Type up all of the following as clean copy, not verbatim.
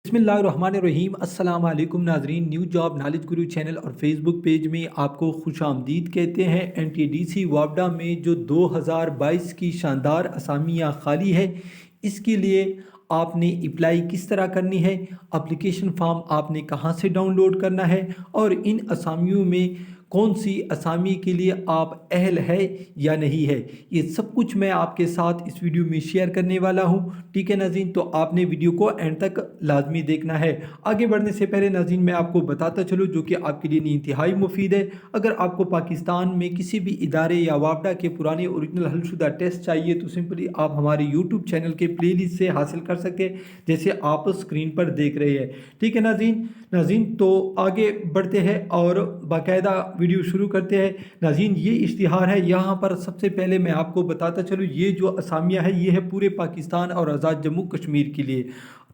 बिस्मिल्लाहिर्रहमानिर्रहीम। अस्सलाम वालेकुम नाजरीन। न्यू जॉब नॉलेज गुरु चैनल और फेसबुक पेज में आपको खुश आमदीद कहते हैं। NTDC वापडा में जो 2022 की शानदार असामियाँ खाली है, इसके लिए आपने अप्लाई किस तरह करनी है, एप्लीकेशन फॉर्म आपने कहाँ से डाउनलोड करना है और इन असामियों में कौन सी असामी के लिए आप अहल है या नहीं है, ये सब कुछ मैं आपके साथ इस वीडियो में शेयर करने वाला हूँ। ठीक है नाज़रीन, तो आपने वीडियो को एंड तक लाजमी देखना है। आगे बढ़ने से पहले नाज़रीन मैं आपको बताता चलूँ जो कि आपके लिए इंतहाई मुफीद है। अगर आपको पाकिस्तान में किसी भी इदारे या वापडा के पुराने ओरिजिनल हलशुदा टेस्ट चाहिए तो सिंपली आप हमारे यूट्यूब चैनल के प्लेलिस्ट से हासिल कर सकते हैं, जैसे आप स्क्रीन पर देख रहे हैं। ठीक है नाज़रीन, तो आगे बढ़ते हैं और बाकायदा वीडियो शुरू करते हैं। नाज़रीन, ये इश्तिहार है, यहाँ पर सबसे पहले मैं आपको बताता चलूँ, ये जो असामियाँ है ये है पूरे पाकिस्तान और आज़ाद जम्मू कश्मीर के लिए।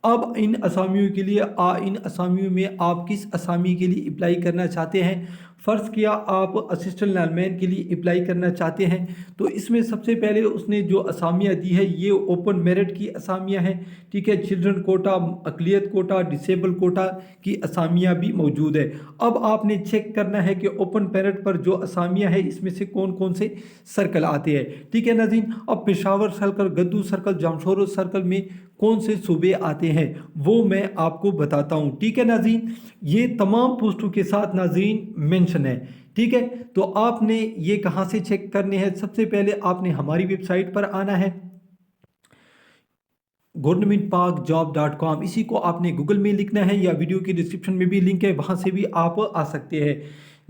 अब इन असामियों के लिए इन असामियों में आप किस असामी के लिए अप्लाई करना चाहते हैं। फ़र्ज़ किया आप असिस्टेंट लाइनमैन के लिए अप्लाई करना चाहते हैं, तो इसमें सबसे पहले उसने जो असामियाँ दी है ये ओपन मेरिट की असामियाँ हैं। ठीक है, चिल्ड्रन कोटा, अक़लियत कोटा, डिसेबल कोटा की असामियाँ भी मौजूद है। अब आपने चेक करना है कि ओपन मेरिट पर जो असामियाँ हैं इसमें से कौन कौन से सर्कल आते हैं। ठीक है नाज़रीन, अब Peshawar circle, Guddu circle, Jamshoro circle में कौन से सूबे आते हैं वो मैं आपको बताता हूँ। ठीक है नाज़रीन, ये तमाम पोस्टों के साथ नाज़रीन मेंशन है। ठीक है, तो आपने ये कहाँ से चेक करने हैं, सबसे पहले आपने हमारी वेबसाइट पर आना है governmentparkjob.com। इसी को आपने गूगल में लिखना है या वीडियो की डिस्क्रिप्शन में भी लिंक है, वहाँ से भी आप आ सकते हैं।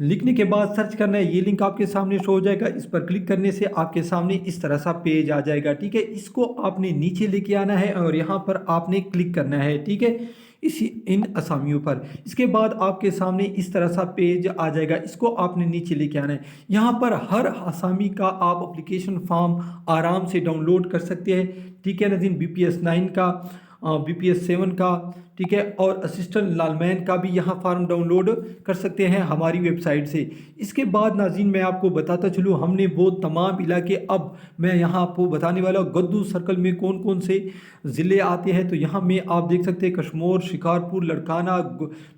लिखने के बाद सर्च करना है, ये लिंक आपके सामने शो हो जाएगा। इस पर क्लिक करने से आपके सामने इस तरह सा पेज आ जाएगा। ठीक है, इसको आपने नीचे लेके आना है और यहाँ पर आपने क्लिक करना है। ठीक है, इसी इन असामियों पर। इसके बाद आपके सामने इस तरह सा पेज आ जाएगा, इसको आपने नीचे लेके आना है। यहाँ पर हर असामी का आप एप्लीकेशन फॉर्म आराम से डाउनलोड कर सकते हैं। ठीक है नाज़रीन, BPS 9 का, BPS 7 का, ठीक है, और असिस्टेंट लालमैन का भी यहाँ फार्म डाउनलोड कर सकते हैं हमारी वेबसाइट से। इसके बाद नाज़रीन मैं आपको बताता चलूँ, हमने वो तमाम इलाके, अब मैं यहाँ आपको बताने वाला हूँ गद्दू सर्कल में कौन कौन से ज़िले आते हैं। तो यहाँ में आप देख सकते हैं कश्मोर, शिकारपुर, लड़काना,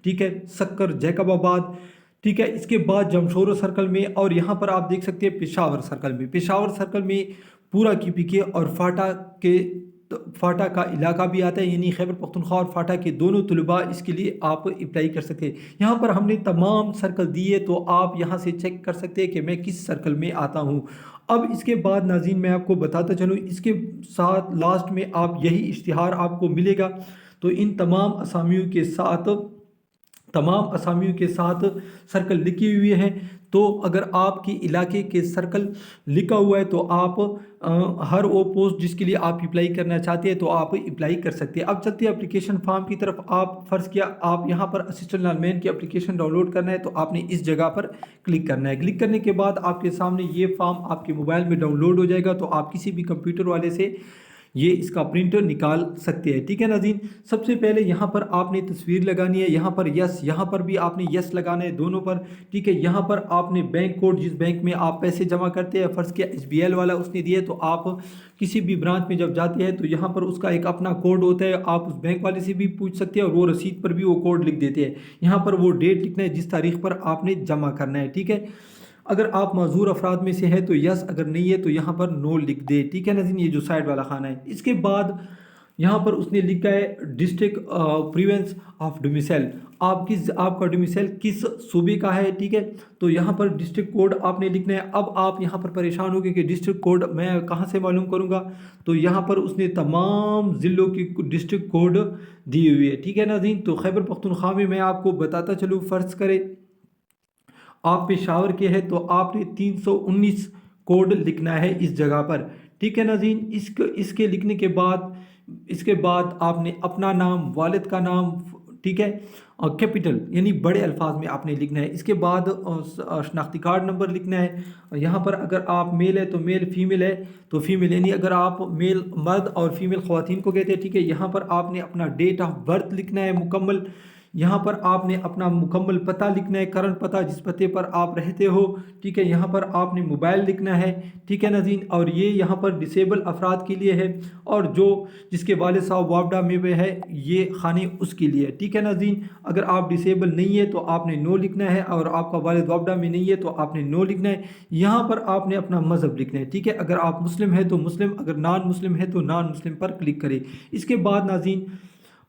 ठीक है, सक्कर, जैकबाबाद। ठीक है, इसके बाद जमशोरो सर्कल में, और यहाँ पर आप देख सकते हैं पेशावर सर्कल में। पेशावर सर्कल में पूरा KPK और फाटा का इलाका भी आता है, यानी खैबर पख्तूनख्वा और फाटा के दोनों तलबा इसके लिए आप अप्लाई कर सकते हैं। यहाँ पर हमने तमाम सर्कल दिए, तो आप यहाँ से चेक कर सकते हैं कि मैं किस सर्कल में आता हूँ। अब इसके बाद नाज़रीन मैं आपको बताता चलूँ, इसके साथ लास्ट में आप यही इश्तिहार आपको मिलेगा। तो इन तमाम असामियों के साथ सर्कल लिखे हुए हैं। तो अगर आपके इलाके के सर्कल लिखा हुआ है तो आप हर वो पोस्ट जिसके लिए आप अप्लाई करना चाहते हैं तो आप अप्लाई कर सकते हैं। अब चलते हैं एप्लीकेशन फॉर्म की तरफ। आप फ़र्ज़ किया आप यहाँ पर असिस्टेंट लाइनमैन की एप्लीकेशन डाउनलोड करना है, तो आपने इस जगह पर क्लिक करना है। क्लिक करने के बाद आपके सामने ये फॉर्म आपके मोबाइल में डाउनलोड हो जाएगा, तो आप किसी भी कंप्यूटर वाले से ये इसका प्रिंट निकाल सकते हैं। ठीक है नाज़रीन, सबसे पहले यहाँ पर आपने तस्वीर लगानी है, यहाँ पर यस, यहाँ पर भी आपने यस लगाना है, दोनों पर। ठीक है, यहाँ पर आपने बैंक कोड, जिस बैंक में आप पैसे जमा करते हैं, फ़र्ज़ किया SBL वाला उसने दिए, तो आप किसी भी ब्रांच में जब जाते हैं तो यहाँ पर उसका एक अपना कोड होता है, आप उस बैंक वाले से भी पूछ सकते हैं और वो रसीद पर भी वो कोड लिख देते हैं। यहाँ पर वो डेट लिखना है जिस तारीख पर आपने जमा करना है। ठीक है, अगर आप माजूर अफराद में से है तो यस, अगर नहीं है तो यहाँ पर नो लिख दे। ठीक है नाज़रीन, ये जो साइड वाला खाना है। इसके बाद यहाँ पर उसने लिखा है डिस्ट्रिक्ट प्रीवेंस ऑफ डोमिसाइल, आपका डोमिसाइल किस सूबे का है। ठीक है, तो यहाँ पर डिस्ट्रिक्ट कोड आपने लिखना है। अब आप यहाँ पर परेशान होंगे कि डिस्ट्रिक्ट कोड मैं कहाँ से मालूम करूँगा, तो यहाँ पर उसने तमाम ज़िलों की डिस्ट्रिक्ट कोड दी हुई है। ठीक है नाज़रीन, तो खैबर पख्तूनख्वा में मैं आपको बताता चलूँ, फ़र्ज़ करें आप पेशावर के हैं तो आपने 319 कोड लिखना है इस जगह पर। ठीक है नाज़रीन, इसके लिखने के बाद इसके बाद आपने अपना नाम, वालिद का नाम, ठीक है, और कैपिटल यानी बड़े अल्फाज में आपने लिखना है। इसके बाद शनाख्ती कार्ड नंबर लिखना है। यहाँ पर अगर आप मेल है तो मेल, फीमेल है तो फीमेल, यानी अगर आप मेल मर्द और फीमेल ख़वातीन को कहते हैं। ठीक है, यहाँ पर आपने अपना डेट ऑफ बर्थ लिखना है मुकम्मल। यहाँ पर आपने अपना मुकम्मल पता लिखना है, करंट पता जिस पते पर आप रहते हो, ठीक है। यहाँ पर आपने मोबाइल लिखना है, ठीक है नाज़रीन। और ये यहाँ पर डिसेबल अफराद के लिए है, और जो जिसके वालिद साहब वापडा में वे है, ये खाने उसके लिए, ठीक है नाज़रीन। अगर आप डिसेबल नहीं है तो आपने नो लिखना है, और आपका वालिद वापडा में नहीं है तो आपने नो लिखना है। यहाँ पर आपने अपना मज़हब लिखना है, ठीक है। अगर आप मुस्लिम है तो मुस्लिम, अगर नॉन मुस्लिम है तो नॉन मुस्लिम पर क्लिक करें। इसके बाद नाज़रीन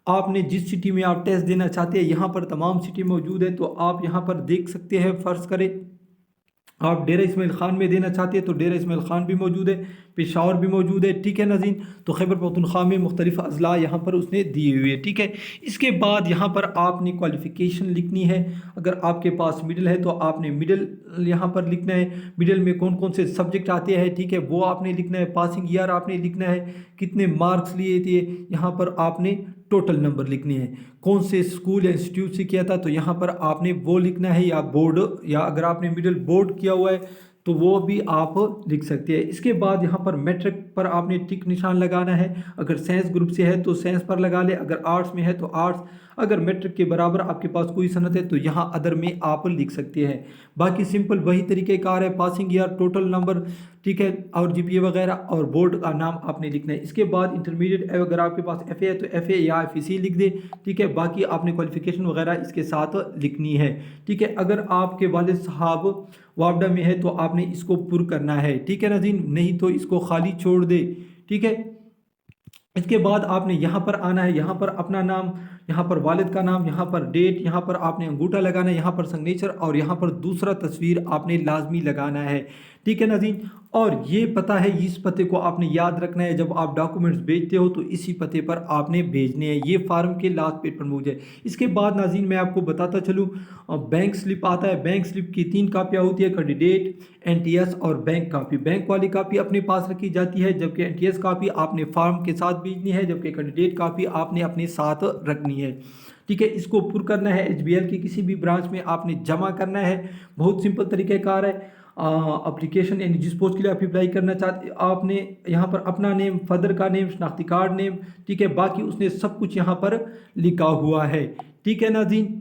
आपने जिस सिटी में आप टेस्ट देना चाहते हैं, यहाँ पर तमाम सिटी मौजूद है, तो आप यहाँ पर देख सकते हैं। फ़र्ज़ करें आप डेरा इस्माइल ख़ान में देना चाहते हैं तो डेरा इस्माइल ख़ान भी मौजूद है, पेशावर भी मौजूद है, ठीक है नाज़रीन। तो खैबर पख्तूनख्वा में मुख्तलिफ़ अज़ला यहाँ पर उसने दी हुई है, ठीक है। इसके बाद यहाँ पर आपने क्वालिफ़िकेशन लिखनी है। अगर आपके पास मिडिल है तो आपने मिडिल यहाँ पर लिखना है। मिडिल में कौन कौन से सब्जेक्ट आते हैं, ठीक है, वो आपने लिखना है। पासिंग ईयर आपने लिखना है, कितने मार्क्स लिए थे, यहाँ पर आपने टोटल नंबर लिखने हैं। कौन से स्कूल या इंस्टीट्यूट से किया था तो यहाँ पर आपने वो लिखना है, या बोर्ड, या अगर आपने मिडिल बोर्ड किया हुआ है तो वो भी आप लिख सकते हैं। इसके बाद यहाँ पर मैट्रिक पर आपने टिक निशान लगाना है। अगर साइंस ग्रुप से है तो साइंस पर लगा ले, अगर आर्ट्स में है तो आर्ट्स, अगर मैट्रिक के बराबर आपके पास कोई सनत है तो यहाँ अदर में आप लिख सकते हैं। बाकी सिंपल वही तरीक़ेकार है, पासिंग ईयर, टोटल नंबर, ठीक है, और जीपीए वगैरह, और बोर्ड का नाम आपने लिखना है। इसके बाद इंटरमीडिएट, अगर आपके पास एफ है तो एफ या FEC लिख दे, ठीक है। बाकी आपने क्वालिफिकेशन वगैरह इसके साथ लिखनी है, ठीक है। अगर आपके वालिद साहब वापडा में है तो आपने इसको पुर करना है, ठीक है नाज़रीन, नहीं तो इसको खाली छोड़ दे, ठीक है। इसके बाद आपने यहाँ पर आना है, यहाँ पर अपना नाम, यहाँ पर वालिद का नाम, यहाँ पर डेट, यहाँ पर आपने अंगूठा लगाना है, यहाँ पर सिग्नेचर, और यहाँ पर दूसरा तस्वीर आपने लाजमी लगाना है, ठीक है नाज़रीन। और ये पता है, इस पते को आपने याद रखना है। जब आप डॉक्यूमेंट्स भेजते हो तो इसी पते पर आपने भेजने हैं। ये फार्म के लास्ट पेज पर मौजूद है। इसके बाद नाज़रीन मैं आपको बताता चलूँ, बैंक स्लिप आता है। बैंक स्लिप की 3 कापियाँ होती है, कैंडिडेट, NTS और बैंक कापी। बैंक वाली कापी अपने पास रखी जाती है, जबकि NTS कापी आपने फार्म के साथ भेजनी है, जबकि कैंडिडेट कापी आपने अपने साथ रखनी है, ठीक है। इसको पुर करना है, HBL की किसी भी ब्रांच में आपने जमा करना है। बहुत सिंपल तरीक़ेकार है। एप्लीकेशन यानी जिस पोस्ट के लिए आप अप्लाई करना चाहते, आपने यहाँ पर अपना नेम, फादर का नेम, शनाख्ती कार्ड नेम, ठीक है, बाकी उसने सब कुछ यहाँ पर लिखा हुआ है, ठीक है नाज़रीन।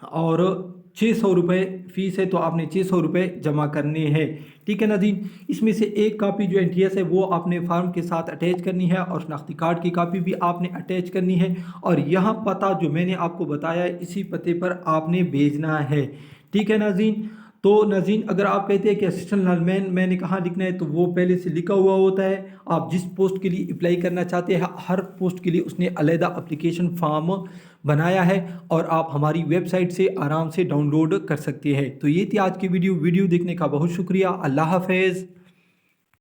और 600 रुपये फ़ीस है, तो आपने 600 रुपये जमा करने हैं, ठीक है नाज़रीन। इसमें से एक कापी जो NTS है वो आपने फार्म के साथ अटैच करनी है, और शनाख्ती कार्ड की कापी भी आपने अटैच करनी है। और यहाँ पता जो मैंने आपको बताया इसी पते पर आपने भेजना है, ठीक है नाज़रीन। तो नाज़रीन अगर आप कहते हैं कि असिस्टेंट लाइनमैन मैंने कहाँ लिखना है, तो वो पहले से लिखा हुआ होता है। आप जिस पोस्ट के लिए अप्लाई करना चाहते हैं, हर पोस्ट के लिए उसने अलहदा एप्लीकेशन फॉर्म बनाया है, और आप हमारी वेबसाइट से आराम से डाउनलोड कर सकते हैं। तो ये थी आज की वीडियो देखने का बहुत शुक्रिया। अल्लाह हाफ़िज़।